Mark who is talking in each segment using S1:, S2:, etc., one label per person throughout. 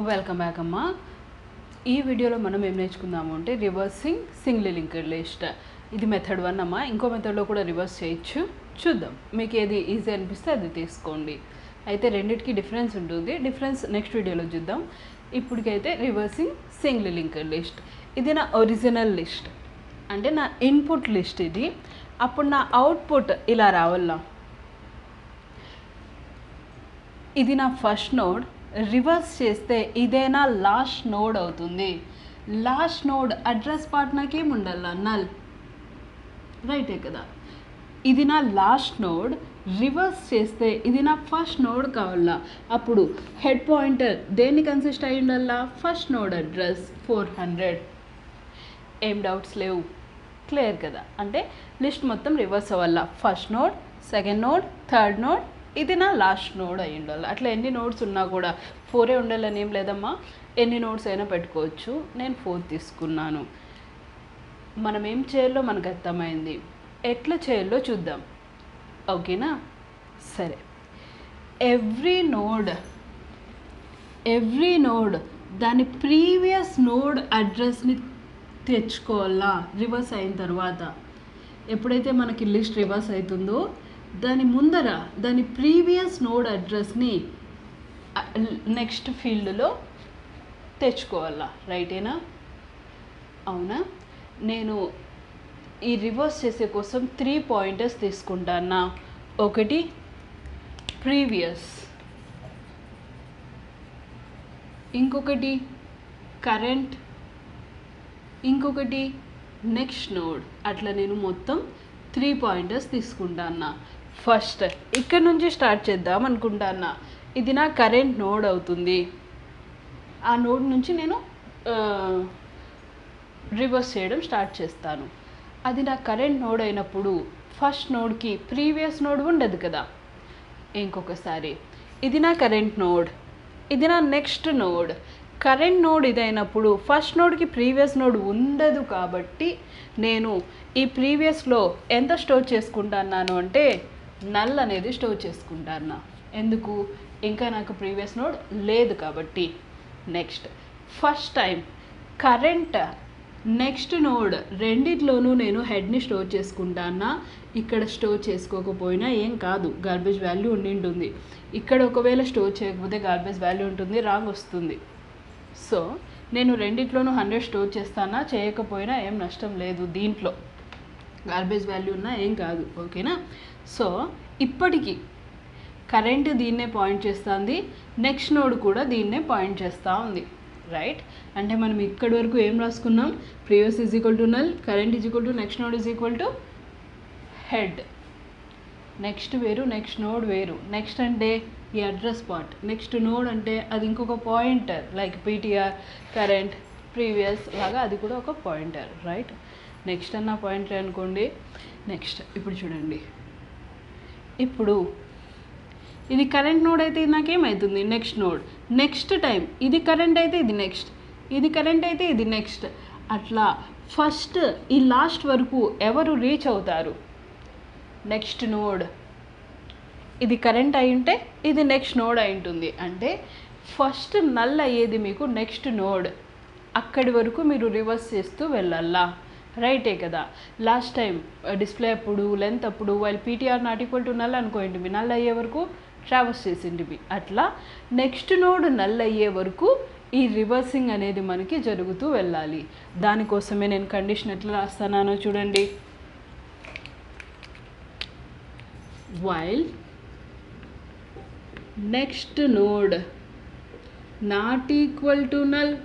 S1: Welcome back అమ్మా. ఈ వీడియోలో మనం ఏం నేర్చుకుందాము అంటే రివర్సింగ్ సింగిల్ లింక్డ్ లిస్ట్. ఇది మెథడ్ 1 అమ్మా. ఇంకో మెథడ్లో కూడా రివర్స్ చేయొచ్చు, చూద్దాం. మీకు ఏది ఈజీ అనిపిస్తే అది తీసుకోండి. అయితే రెండింటికి డిఫరెన్స్ ఉంటుంది, డిఫరెన్స్ నెక్స్ట్ వీడియోలో చూద్దాం. ఇప్పటికైతే రివర్సింగ్ సింగిల్ లింక్డ్ లిస్ట్. ఇది నా ఒరిజినల్ లిస్ట్, అంటే నా ఇన్పుట్ లిస్ట్ ఇది. అప్పుడు నా అవుట్పుట్ ఇలా రావాలా. ఇది నా ఫస్ట్ నోడ్, రివర్స్ చేస్తే ఇదేనా లాస్ట్ నోడ్ అవుతుంది. లాస్ట్ నోడ్ అడ్రస్ పార్ట్ నాకేం ఉండాలా, నల్, రైటే కదా. ఇది నా లాస్ట్ నోడ్, రివర్స్ చేస్తే ఇది నా ఫస్ట్ నోడ్ కావాలా. అప్పుడు హెడ్ పాయింటర్ దేన్ని కన్సిస్ట్ అయి ఉండాలా, ఫస్ట్ నోడ్ అడ్రస్ 400. ఏం డౌట్స్ లేవు, క్లియర్ కదా. అంటే లిస్ట్ మొత్తం రివర్స్ అవ్వాలా. First node, second node, third node, ఇది నా లాస్ట్ నోడ్ అయి ఉండాలి. అట్లా ఎన్ని నోడ్స్ ఉన్నా కూడా 4 ఉండాలని ఏం లేదమ్మా, ఎన్ని నోడ్స్ అయినా పెట్టుకోవచ్చు. నేను 4 తీసుకున్నాను. మనం ఏం చేయాలో మనకు అర్థమైంది, ఎట్లా చేయాలో చూద్దాం, ఓకేనా. సరే, ఎవ్రీ నోడ్ దాని ప్రీవియస్ నోడ్ అడ్రస్ని తెచ్చుకోవాలా. రివర్స్ అయిన తర్వాత ఎప్పుడైతే మనకి లిస్ట్ రివర్స్ అవుతుందో దాని ముందర దాని ప్రీవియస్ నోడ్ అడ్రస్ని నెక్స్ట్ ఫీల్డ్లో తెచ్చుకోవాలా, రైటేనా, అవునా. నేను ఈ రివర్స్ చేసే కోసం 3 పాయింటర్స్ తీసుకుంటానా. ఒకటి ప్రీవియస్, ఇంకొకటి కరెంట్, ఇంకొకటి నెక్స్ట్ నోడ్. అట్లా నేను మొత్తం 3 పాయింటర్స్ తీసుకుంటానా. ఫస్ట్ ఇక్కడ నుంచి స్టార్ట్ చేద్దాం అనుకుంటానా. ఇది నా కరెంట్ నోడ్ అవుతుంది. ఆ నోడ్ నుంచి నేను రివర్స్ చేయడం స్టార్ట్ చేస్తాను. అది నా కరెంట్ నోడ్ అయినప్పుడు ఫస్ట్ నోడ్కి ప్రీవియస్ నోడ్ ఉండదు కదా. ఇంకొకసారి ఇది నా కరెంట్ నోడ్, ఇది నా నెక్స్ట్ నోడ్. కరెంట్ నోడ్ ఇదైనప్పుడు ఫస్ట్ నోడ్కి ప్రీవియస్ నోడ్ ఉండదు కాబట్టి నేను ఈ ప్రీవియస్లో ఎంత స్టోర్ చేసుకుంటున్నాను అంటే నల్ అనేది స్టోర్ చేసుకుంటాను. ఎందుకు, ఇంకా నాకు ప్రీవియస్ నోడ్ లేదు కాబట్టి. Next first time current next node రెండిట్లోనూ నేను హెడ్ని స్టోర్ చేసుకుంటానా. ఇక్కడ స్టోర్ చేసుకోకపోయినా ఏం కాదు, గార్బేజ్ వాల్యూ ఉండింటుంది. ఇక్కడ ఒకవేళ స్టోర్ చేయకపోతే గార్బేజ్ వాల్యూ ఉంటుంది, రాంగ్ వస్తుంది. సో నేను రెండిట్లోనూ 100 స్టోర్ చేస్తానా, చేయకపోయినా ఏం నష్టం లేదు. దీంట్లో గార్బేజ్ వాల్యూ ఉన్నా ఏం కాదు, ఓకేనా. సో ఇప్పటికీ కరెంట్ దీన్నే పాయింట్ చేస్తుంది, నెక్స్ట్ నోడ్ కూడా దీన్నే పాయింట్ చేస్తూ ఉంది, రైట్. అంటే మనం ఇక్కడి వరకు ఏం రాసుకున్నాం, previous is equal to null, current is equal to next node is equal to head. Next వేరు, నెక్స్ట్ నోడ్ వేరు. నెక్స్ట్ అంటే ఈ అడ్రస్ పార్ట్, నెక్స్ట్ నోడ్ అంటే అది ఇంకొక pointer, like PTR, current, previous లాగా అది కూడా ఒక పాయింటర్, రైట్. నెక్స్ట్ అన్న పాయింటర్ అనుకోండి. నెక్స్ట్ ఇప్పుడు చూడండి, ఇప్పుడు ఇది కరెంట్ నోడ్ అయితే ఇది నాకేమవుతుంది, నెక్స్ట్ నోడ్. నెక్స్ట్ టైం ఇది కరెంట్ అయితే ఇది నెక్స్ట్, ఇది కరెంట్ అయితే ఇది నెక్స్ట్. అట్లా ఫస్ట్ ఈ లాస్ట్ వరకు ఎవరు రీచ్ అవుతారు, నెక్స్ట్ నోడ్. ఇది కరెంట్ అయి ఉంటే ఇది నెక్స్ట్ నోడ్ అయి ఉంటుంది. అంటే ఫస్ట్ నల్ అయ్యేది మీకు నెక్స్ట్ నోడ్. అక్కడి వరకు మీరు రివర్స్ చేస్తూ వెళ్ళాలా, రైటే కదా. లాస్ట్ టైం డిస్ప్లే అప్పుడు, లెంత్ అప్పుడు, while PTR not equal to null అనుకోండి, మీ నల్ అయ్యే వరకు ట్రావర్స్ చేసింటివి. అట్లా నెక్స్ట్ నోడ్ నల్ అయ్యే వరకు ఈ రివర్సింగ్ అనేది మనకి జరుగుతూ వెళ్ళాలి. దానికోసమే నేను కండిషన్ ఎట్లా రాస్తానో చూడండి. While next node not equal to null,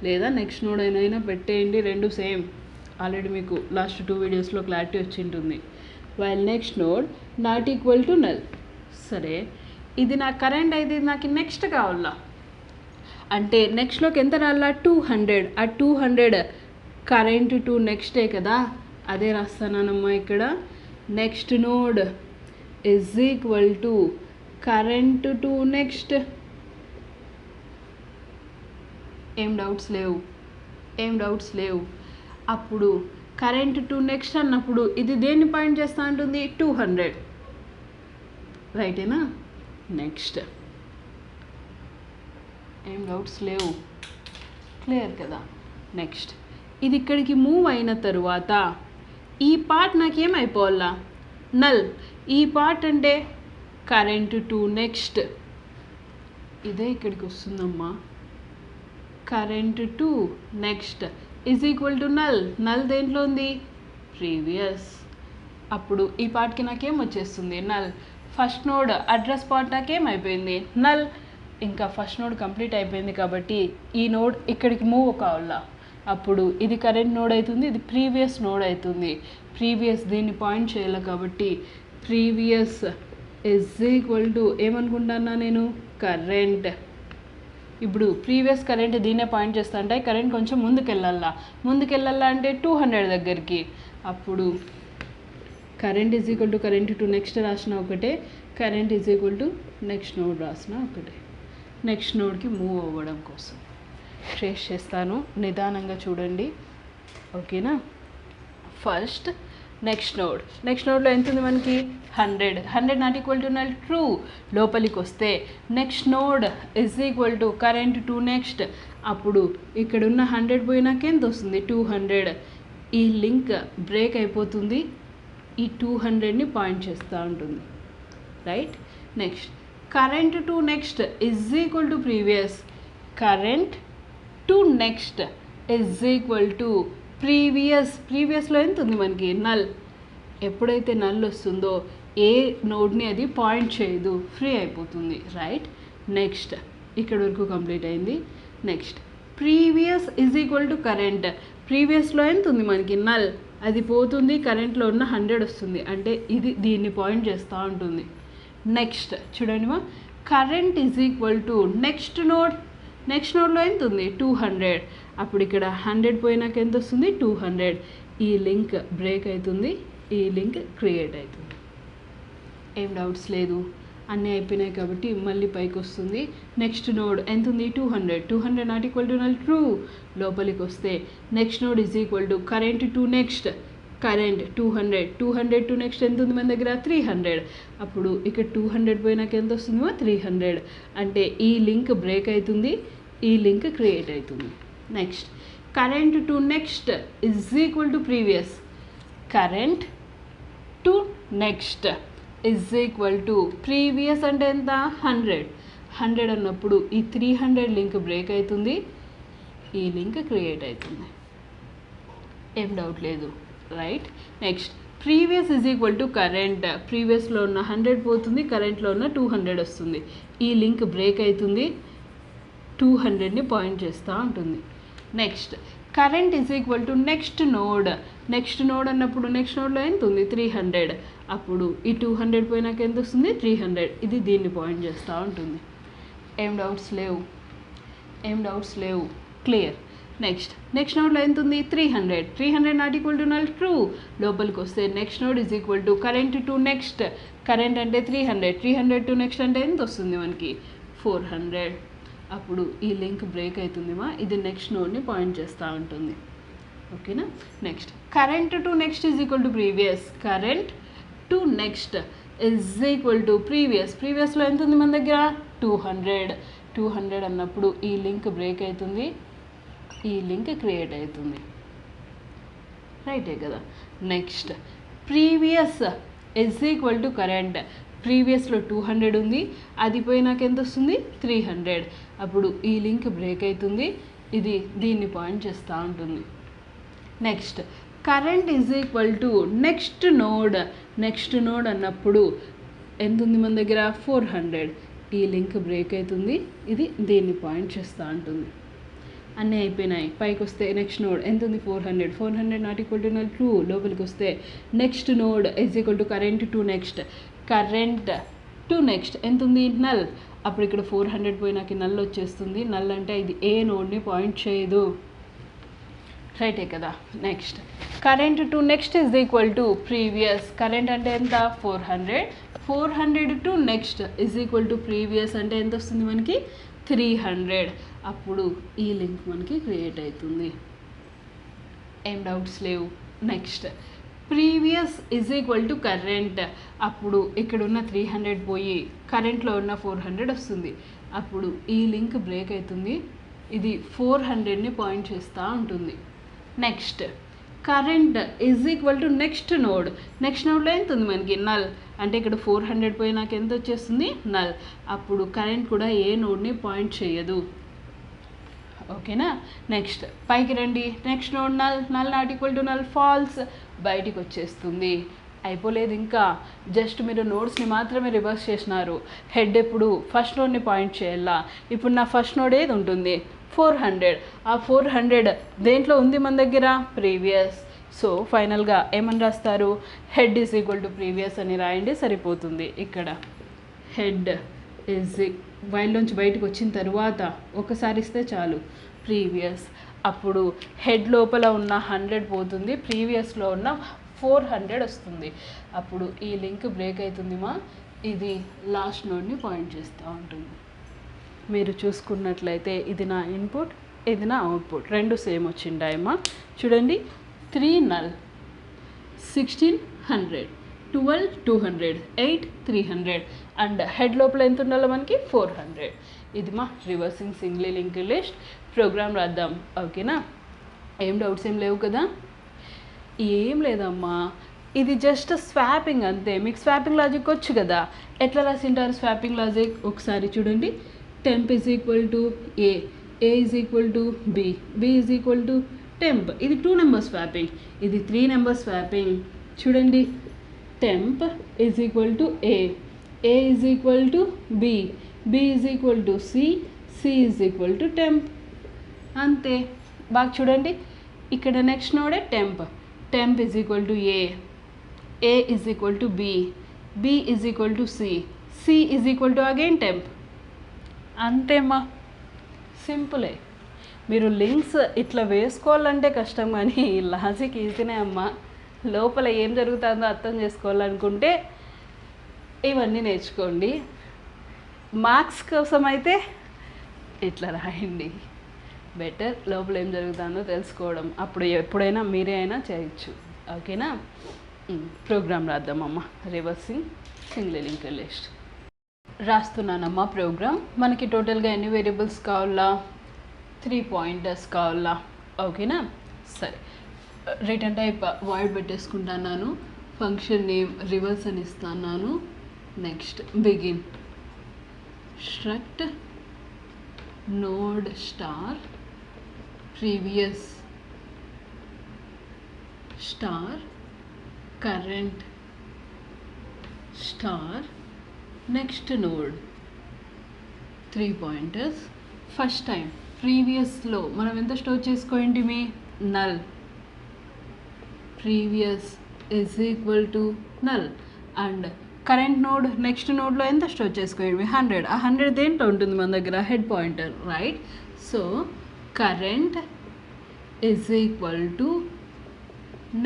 S1: లేదా నెక్స్ట్ నోడ్ అయినా పెట్టేయండి, రెండు సేమ్. ఆల్రెడీ మీకు లాస్ట్ 2 వీడియోస్లో క్లారిటీ వచ్చి ఉంటుంది. While next node not equal to null. సరే, ఇది నా కరెంట్ అయితే నాకు నెక్స్ట్ కావాలా. అంటే నెక్స్ట్లోకి ఎంత రావాలా, 200. ఆ 200 కరెంట్ టు నెక్స్టే కదా, అదే రాస్తానమ్మా ఇక్కడ. Next node is equal to current to next. ఏం డౌట్స్ లేవు. అప్పుడు కరెంట్ టు నెక్స్ట్ అన్నప్పుడు ఇది దేన్ని పాయింట్ చేస్తూ ఉంటుంది, 200, రైటేనా. నెక్స్ట్ ఏం డౌట్స్ లేవు, క్లియర్ కదా. నెక్స్ట్ ఇది ఇక్కడికి మూవ్ అయిన తరువాత ఈ పార్ట్ నాకేమైపోవాలా, నల్. ఈ పార్ట్ అంటే కరెంట్ టు నెక్స్ట్, ఇదే ఇక్కడికి వస్తుందమ్మా. Current to next is equal to null. Null దేంట్లో ఉంది, ప్రీవియస్. అప్పుడు ఈ పార్ట్కి నాకేం వచ్చేస్తుంది, నల్. ఫస్ట్ నోడ్ అడ్రస్ పార్ట్ నాకేమైపోయింది, నల్. ఇంకా ఫస్ట్ నోడ్ కంప్లీట్ అయిపోయింది కాబట్టి ఈ నోడ్ ఇక్కడికి మూవ్ కావాలా. అప్పుడు ఇది కరెంట్ నోడ్ అవుతుంది, ఇది ప్రీవియస్ నోడ్ అవుతుంది. ప్రీవియస్ దీన్ని పాయింట్ చేయాలి కాబట్టి ప్రీవియస్ ఇజ్ ఈక్వల్ టు ఏమనుకుంటున్నా నేను, కరెంట్. ఇప్పుడు ప్రీవియస్ కరెంట్ దీన్నే పాయింట్ చేస్తా అంటే కరెంట్ కొంచెం ముందుకెళ్ళాలా అంటే 200 దగ్గరికి. అప్పుడు current is equal to current to next రాసిన ఒకటే, current is equal to next node రాసిన ఒకటే. నెక్స్ట్ నోడ్కి మూవ్ అవ్వడం కోసం ట్రేస్ చేస్తాను, నిదానంగా చూడండి, ఓకేనా. ఫస్ట్ నెక్స్ట్ నోడ్లో ఎంత ఉంది మనకి, 100 not equal to null, true. లోపలికి వస్తే next node is equal to current to next. అప్పుడు ఇక్కడ ఉన్న 100 పోయినాక ఎంత వస్తుంది, 200. ఈ లింక్ బ్రేక్ అయిపోతుంది, ఈ 200ని పాయింట్ చేస్తూ ఉంటుంది, right. Next current to next is equal to previous. Current to next is equal to ప్రీవియస్లో ఎంత ఉంది మనకి, నల్. ఎప్పుడైతే నల్ వస్తుందో ఏ నోడ్ని అది పాయింట్ చేయదు, ఫ్రీ అయిపోతుంది, రైట్. నెక్స్ట్ ఇక్కడ వరకు కంప్లీట్ అయింది. Next previous is equal to current. ప్రీవియస్లో ఎంత ఉంది మనకి, నల్. అది పోతుంది, కరెంట్లో ఉన్న 100 వస్తుంది, అంటే ఇది దీన్ని పాయింట్ చేస్తూ ఉంటుంది. నెక్స్ట్ చూడండి మా, current is equal to next నోడ్లో ఎంత ఉంది, 200. అప్పుడు ఇక్కడ 100 పోయినాక ఎంత వస్తుంది, 200. ఈ లింక్ బ్రేక్ అవుతుంది, ఈ లింక్ క్రియేట్ అవుతుంది. ఏం డౌట్స్ లేదు, అన్నీ అయిపోయినాయి కాబట్టి మళ్ళీ పైకి వస్తుంది. నెక్స్ట్ నోడ్ ఎంత ఉంది, 200 not equal to null, true. లోపలికి వస్తే next node is equal to current to next. Current 200 to next ఎంత ఉంది మన దగ్గర, 300. అప్పుడు ఇక్కడ 200 పోయినాక ఎంత వస్తుందో, 300. అంటే ఈ లింక్ బ్రేక్ అవుతుంది, ఈ లింక్ క్రియేట్ అవుతుంది. Next current to next is equal to previous. Current to next is equal to previous అంటే ఎంత, 100 అన్నప్పుడు ఈ 300 లింక్ బ్రేక్ అవుతుంది, ఈ లింక్ క్రియేట్ అవుతుంది. ఏం డౌట్ లేదు, right. Next previous is equal to current. ప్రీవియస్లో ఉన్న 100 పోతుంది, కరెంట్లో ఉన్న 200 వస్తుంది. ఈ లింక్ బ్రేక్ అవుతుంది, 200ని పాయింట్ చేస్తూ ఉంటుంది. Next current is equal to next node అన్నప్పుడు నెక్స్ట్ నోడ్లో ఎంత ఉంది, 300. అప్పుడు ఈ 200 పోయినాక ఎంత వస్తుంది, 300. ఇది దీన్ని పాయింట్ చేస్తూ ఉంటుంది. ఏం డౌట్స్ లేవు, క్లియర్. నెక్స్ట్ నోడ్లో ఎంత ఉంది, 300 not equal to null, true. లోపలికి వస్తే next node is equal to current to next. Current అంటే 300 టు నెక్స్ట్ అంటే ఎంత వస్తుంది మనకి, 400. అప్పుడు ఈ లింక్ బ్రేక్ అవుతుందిమా, ఇది నెక్స్ట్ నోడ్ని పాయింట్ చేస్తూ ఉంటుంది, ఓకేనా. Next current to next is equal to previous. Current to next is equal to ప్రీవియస్లో ఎంత ఉంది మన దగ్గర, 200 అన్నప్పుడు ఈ లింక్ బ్రేక్ అవుతుంది, ఈ లింక్ క్రియేట్ అవుతుంది, రైటే కదా. Next previous is equal to current. ప్రీవియస్లో 200 ఉంది, అది పోయినాక ఎంత వస్తుంది, 300. అప్పుడు ఈ లింక్ బ్రేక్ అవుతుంది, ఇది దీన్ని పాయింట్ చేస్తూ ఉంటుంది. Next current is equal to next node అన్నప్పుడు ఎంత ఉంది మన దగ్గర, 400. ఈ లింక్ బ్రేక్ అవుతుంది, ఇది దీన్ని పాయింట్ చేస్తూ ఉంటుంది. అన్నీ అయిపోయినాయి, పైకి వస్తే నెక్స్ట్ నోడ్ ఎంత ఉంది, 400 not equal to null, true. లోపలికి వస్తే next node is equal to current to next. Current to next ఎంత ఉంది, నల్. అప్పుడు ఇక్కడ 400 పోయినాక నల్ వచ్చేస్తుంది, నల్ అంటే ఇది ఏ నోడ్ని పాయింట్ చేయదు, రైటే కదా. Next current to next is equal to previous. Current అంటే ఎంత, 400 to next is equal to previous అంటే ఎంత వస్తుంది మనకి, 300. అప్పుడు ఈ లింక్ మనకి క్రియేట్ అవుతుంది. ఏం డౌట్స్ లేవు. Next previous is equal to current. అప్పుడు ఇక్కడ ఉన్న 300 పోయి కరెంట్లో ఉన్న 400 వస్తుంది. అప్పుడు ఈ లింక్ బ్రేక్ అవుతుంది. ఇది 400ని పాయింట్ చేస్తూ ఉంటుంది. Next current is equal to next node. Next నోడ్లో ఎంత ఉంది మనకి? నల్. అంటే ఇక్కడ 400 పోయి నాకు ఎంత వచ్చేస్తుంది? నల్. అప్పుడు కరెంట్ కూడా ఏ నోడ్ని పాయింట్ చేయదు. ఓకేనా? నెక్స్ట్ పైకి రండి. Next node null. Null not equal to null, false. బయటికి వచ్చేస్తుంది. అయిపోలేదు ఇంకా. జస్ట్ మీరు నోడ్స్ని మాత్రమే రివర్స్ చేసినారు. హెడ్ ఎప్పుడు ఫస్ట్ నోడ్ని పాయింట్ చేయాలా. ఇప్పుడు నా ఫస్ట్ నోడ్ ఏది ఉంటుంది? 400. ఆ 400 దేంట్లో ఉంది మన దగ్గర? ప్రీవియస్. సో ఫైనల్గా ఏమని రాస్తారు? Head is equal to previous అని రాయండి, సరిపోతుంది. ఇక్కడ హెడ్ ఈజ్ వైల్లోంచి బయటకు వచ్చిన తర్వాత ఒకసారి ఇస్తే చాలు, ప్రీవియస్. అప్పుడు హెడ్ లోపల ఉన్న 100 పోతుంది, ప్రీవియస్లో ఉన్న 400 వస్తుంది. అప్పుడు ఈ లింక్ బ్రేక్ అవుతుంది మా. ఇది లాస్ట్ నోడ్ని పాయింట్ చేస్తూ ఉంటుంది. మీరు చూసుకున్నట్లయితే ఇది నా ఇన్పుట్, ఇది నా అవుట్పుట్, రెండు సేమ్ వచ్చిండాయమ్మా. చూడండి, 3 నల్, 16 100, 12 200, 8 300 అండ్ హెడ్ లోపల ఎంత ఉండాలో మనకి? 400. ఇది మా reversing single link list. Program రాద్దాం. ఓకేనా? ఏం డౌట్స్ ఏం లేవు కదా? ఏం లేదమ్మా, ఇది జస్ట్ స్వాపింగ్ అంతే. మీకు స్వాపింగ్ లాజిక్ వచ్చు కదా? ఎట్లా రాసింటారు స్వాపింగ్ లాజిక్? ఒకసారి చూడండి. Temp is equal to a, a is equal to b, b is equal to temp. ఇది 2 నెంబర్ స్వాపింగ్, ఇది 3 నెంబర్ స్వాపింగ్. చూడండి, temp is equal to a, a is equal to b, b is equal to c, c is equal to temp. అంతే. బాగా చూడండి, ఇక్కడ next నోడే temp. Temp is equal to a, a is equal to b, b is equal to c, c is equal to again temp. అంతేమ్మా, సింపులే. మీరు links ఇట్లా వేసుకోవాలంటే కష్టం, కానీ లాజిక్ ఈజీనే అమ్మా. లోపల ఏం జరుగుతుందో అర్థం చేసుకోవాలనుకుంటే ఇవన్నీ నేర్చుకోండి. మార్క్స్ కోసం అయితే ఇట్లా రాయండి, బెటర్. లోపల ఏం జరుగుతుందో తెలుసుకోవడం, అప్పుడు ఎప్పుడైనా మీరే అయినా చేయొచ్చు. ఓకేనా? ప్రోగ్రామ్ రాద్దామమ్మా. రివర్సింగ్ సింగిల్ లింక్ లిస్ట్ రాస్తున్నానమ్మా. ప్రోగ్రామ్ మనకి టోటల్గా ఎన్ని వేరియబుల్స్ కావాలా? 3 పాయింటర్స్ కావాలా? ఓకేనా? సరే, రిటర్న్ టైప్ వాయిడ్ పెట్టేసుకుంటున్నాను. ఫంక్షన్ నేమ్ రివర్స్ అని ఇస్తున్నాను. Next begin struct node star previous star current star next node. 3 pointers. First time ప్రీవియస్లో మనం ఎంత స్టోర్ చేసుకోండి? మీ null. Previous is equal to null. And current node next నోడ్లో ఎంత స్టోర్ చేసుకోండి? 100. ఆ 100 దేంట్లో ఉంటుంది మన దగ్గర? Head pointer, right? So current is equal to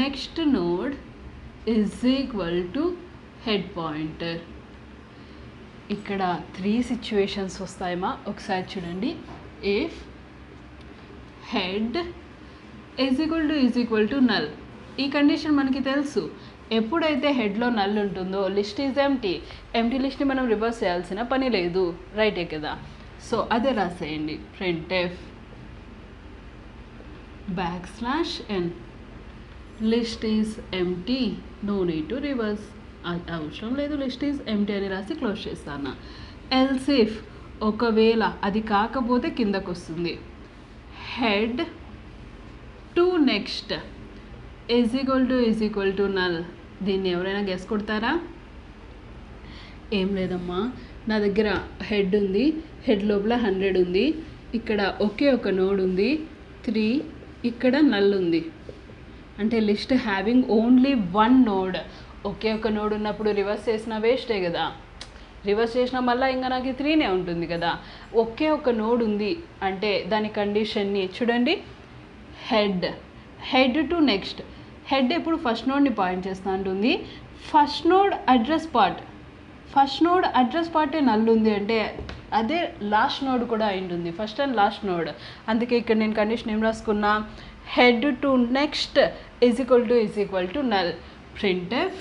S1: next node is equal to head pointer. ఇక్కడ 3 సిచ్యువేషన్స్ వస్తాయమ్మా. ఒకసారి చూడండి. If head is equal to null, ఈ కండిషన్ మనకి తెలుసు. ఎప్పుడైతే హెడ్లో నల్ ఉంటుందో లిస్ట్ ఈజ్ ఎంటీ. ఎంటీ లిస్ట్ని మనం రివర్స్ చేయాల్సిన పని లేదు, రైటే కదా? సో అదే రాసేయండి. printf \n list is empty, no need to reverse. అవసరం లేదు, లిస్ట్ ఈజ్ ఎంటీ అని రాసి క్లోజ్ చేస్తాను. ఎల్స్ ఇఫ్ ఒకవేళ అది కాకపోతే కిందకు వస్తుంది. Head to next is equal to null. దీన్ని ఎవరైనా గెస్ కొడతారా? ఏం లేదమ్మా, నా దగ్గర హెడ్ ఉంది, హెడ్ లోపల 100 ఉంది, ఇక్కడ ఒకే ఒక నోడ్ ఉంది 3, ఇక్కడ నల్ ఉంది. అంటే లిస్ట్ హ్యావింగ్ ఓన్లీ 1 నోడ్. ఒకే ఒక నోడ్ ఉన్నప్పుడు రివర్స్ చేసిన వేస్టే కదా. రివర్స్ చేసిన మళ్ళీ ఇంకా నాకు 3నే ఉంటుంది కదా. ఒకే ఒక నోడ్ ఉంది అంటే దాని కండిషన్ని చూడండి. Head to next. హెడ్ ఎప్పుడు ఫస్ట్ నోడ్ని పాయింట్ చేస్తూ ఉంటుంది. ఫస్ట్ నోడ్ అడ్రస్ పార్టే నల్ ఉంది అంటే అదే లాస్ట్ నోడ్ కూడా అయింటుంది, ఫస్ట్ అండ్ లాస్ట్ నోడ్. అందుకే ఇక్కడ నేను కండిషన్ ఏం రాసుకున్నా? Head to next is equal to null. printf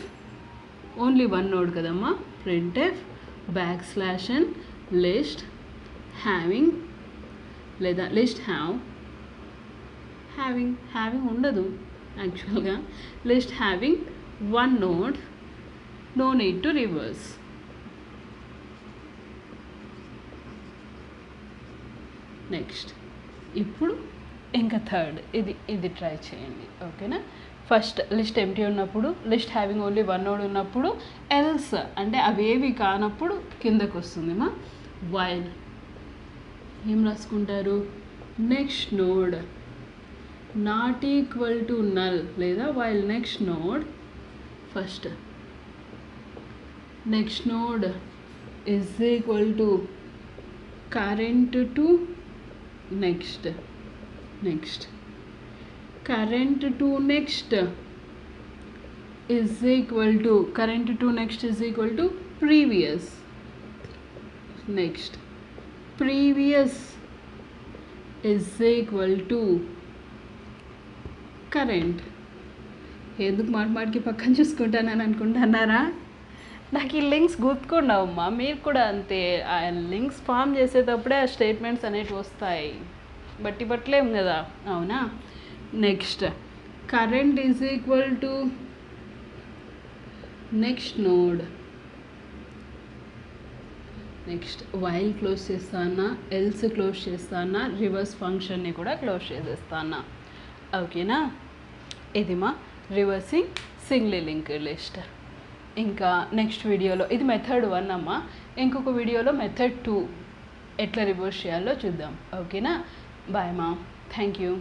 S1: only one node కదమ్మా, printf \n list having లేదా లిస్ట్ హ్యావింగ్ ఉండదు యాక్చువల్గా, list having one node, no need to reverse. Next ఇప్పుడు ఇంకా థర్డ్, ఇది ట్రై చేయండి. ఓకేనా, ఫస్ట్ లిస్ట్ ఎంటీ ఉన్నప్పుడు, list having only one node ఉన్నప్పుడు, ఎల్స్ అంటే అవేవి కానప్పుడు కిందకు వస్తుంది మా. వైల్ ఏం రాసుకుంటారు, next node not equal to null లేదా while next node, first next node is equal to current to next current to next is equal to previous. Next previous is equal to current. ఎందుకు మాటికి పక్కన చూసుకుంటానని అనుకుంటున్నారా? నాకు ఈ links గుర్తుకున్నావమ్మా, మీరు కూడా అంతే. ఆ లింక్స్ ఫామ్ చేసేటప్పుడే ఆ స్టేట్మెంట్స్ అనేవి వస్తాయి, బట్టలేం కదా, అవునా. Next current is equal to next node. Next while close చేస్తానా, ఎల్స్ క్లోజ్ చేస్తానా, రివర్స్ ఫంక్షన్ని కూడా క్లోజ్ చేసేస్తానా. ఓకేనా, ఇది మా రివర్సింగ్ సింగిల్ లింక్ లిస్ట్. ఇంకా నెక్స్ట్ వీడియోలో, ఇది మెథడ్ 1 అమ్మా, ఇంకొక వీడియోలో మెథడ్ 2 ఎట్లా రివర్స్ చేయాలో చూద్దాం. ఓకేనా, బాయ్ మా, థ్యాంక్ యూ.